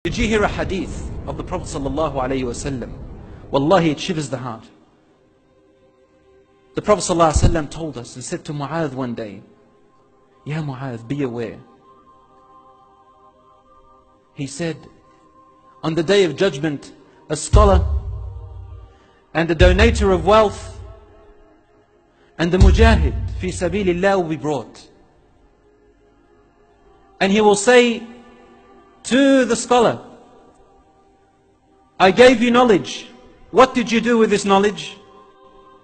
Did you hear a hadith of the Prophet sallallahu alaihi wasallam? Wallahi, it shivers the heart. The Prophet sallallahu alaihi wasallam told us and said to Mu'adh one day, "Ya Mu'adh, be aware." He said, on the day of judgment, a scholar and a donator of wealth and the mujahid fi sabilillah will be brought. And he will say to the scholar, "I gave you knowledge. What did you do with this knowledge?"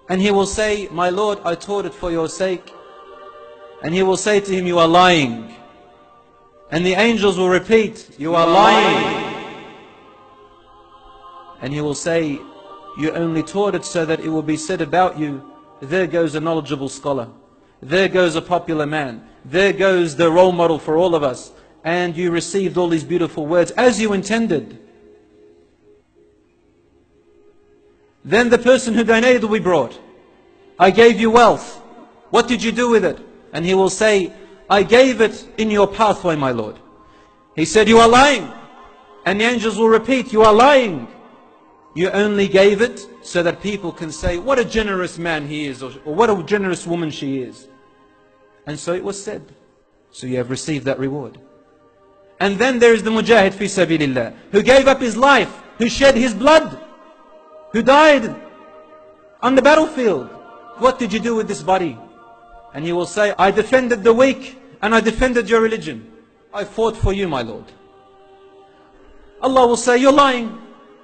And he will say, "My Lord, I taught it for your sake." And he will say to him, "You are lying." And the angels will repeat, "You are lying." And he will say, "You only taught it so that it will be said about you, there goes a knowledgeable scholar. There goes a popular man. There goes the role model for all of us. And you received all these beautiful words as you intended." Then the person who donated will be brought. "I gave you wealth. What did you do with it?" And he will say, "I gave it in your pathway, my Lord." He said, "You are lying." And the angels will repeat, "You are lying. You only gave it so that people can say, what a generous man he is, or what a generous woman she is." And so it was said. So you have received that reward. And then there is the mujahid fi sabilillah, who gave up his life, who shed his blood, who died on the battlefield. What did you do with this body? And he will say, "I defended the weak and I defended your religion. I fought for you, my Lord." Allah will say, "You're lying."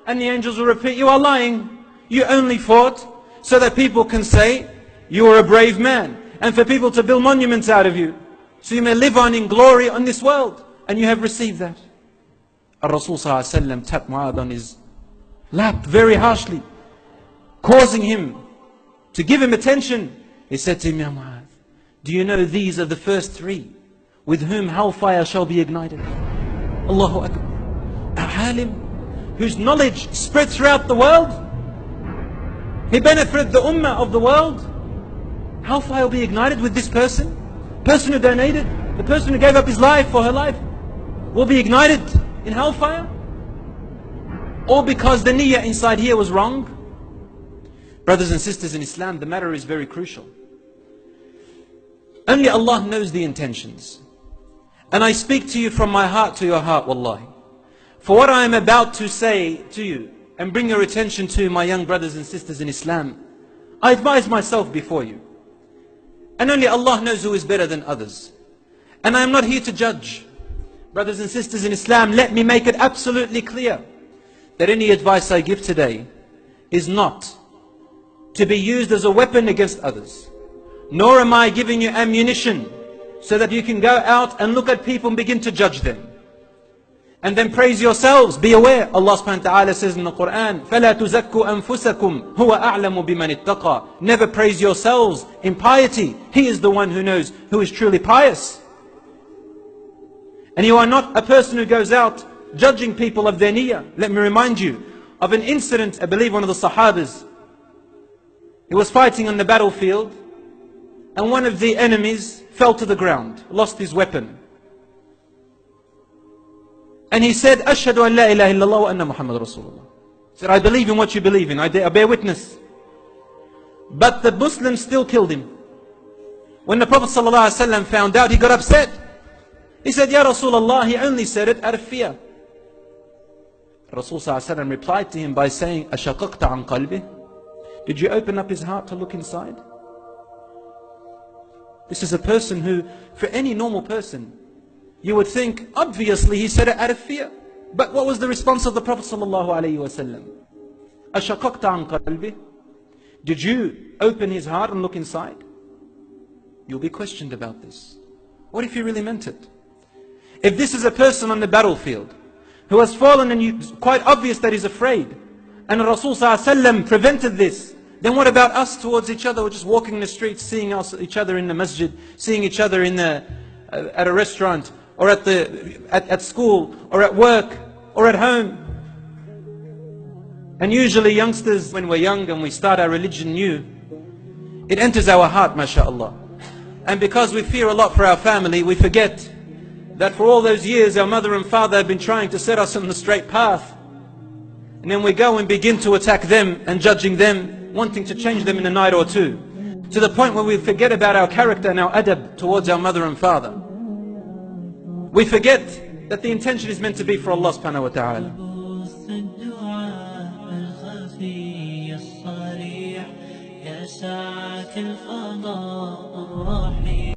And the angels will repeat, "You are lying. You only fought so that people can say you are a brave man, and for people to build monuments out of you, so you may live on in glory on this world. And you have received that." Rasul sallallahu alaihi wasallam tapped Mu'adh on his lap very harshly, causing him to give him attention. He said to him, "Ya Mu'adh, do you know these are the first three with whom hellfire shall be ignited?" Allahu Akbar. A alim whose knowledge spread throughout the world. He benefited the ummah of the world. Hellfire will be ignited with this person. Person who donated, the person who gave up his life for her life, will be ignited in hellfire. All because the niyyah inside here was wrong. Brothers and sisters in Islam, the matter is very crucial. Only Allah knows the intentions. And I speak to you from my heart to your heart, wallahi. For what I am about to say to you and bring your attention to, my young brothers and sisters in Islam, I advise myself before you. And only Allah knows who is better than others. And I am not here to judge. Brothers and sisters in Islam, let me make it absolutely clear that any advice I give today is not to be used as a weapon against others. Nor am I giving you ammunition so that you can go out and look at people and begin to judge them. And then praise yourselves. Be aware. Allah subhanahu wa ta'ala says in the Quran, فَلَا تُزَكُّوا أَنفُسَكُمْ هُوَ أَعْلَمُ بِمَنِ اتَّقَى. Never praise yourselves in piety. He is the one who knows who is truly pious. And you are not a person who goes out judging people of their niyyah. Let me remind you of an incident. I believe one of the Sahabas, he was fighting on the battlefield, and one of the enemies fell to the ground, lost his weapon. And he said, "Ashhadu an la ilaha illallah wa anna Muhammad Rasulullah." He said, "I believe in what you believe in. I bear witness." But the Muslims still killed him. When the Prophet ﷺ found out, he got upset. He said, "Ya Rasulullah, he only said it out of fear." Rasul ﷺ replied to him by saying, "Ashaqaqta an qalbih?" Did you open up his heart to look inside? This is a person who, for any normal person, you would think, obviously he said it out of fear. But what was the response of the Prophet ﷺ? "Ashaqaqta an qalbih?" Did you open his heart and look inside? You'll be questioned about this. What if he really meant it? If this is a person on the battlefield who has fallen and it's quite obvious that he's afraid, and Rasul ﷺ prevented this, then what about us towards each other? We're just walking the streets, seeing each other in the masjid, seeing each other at a restaurant, or at school, or at work, or at home. And usually youngsters, when we're young and we start our religion new, it enters our heart, mashallah. And because we fear a lot for our family, we forget that for all those years our mother and father have been trying to set us on the straight path, and then we go and begin to attack them and judging them, wanting to change them in a night or two, to the point where we forget about our character and our adab towards our mother and father. We forget that the intention is meant to be for Allah subhanahu wa ta'ala.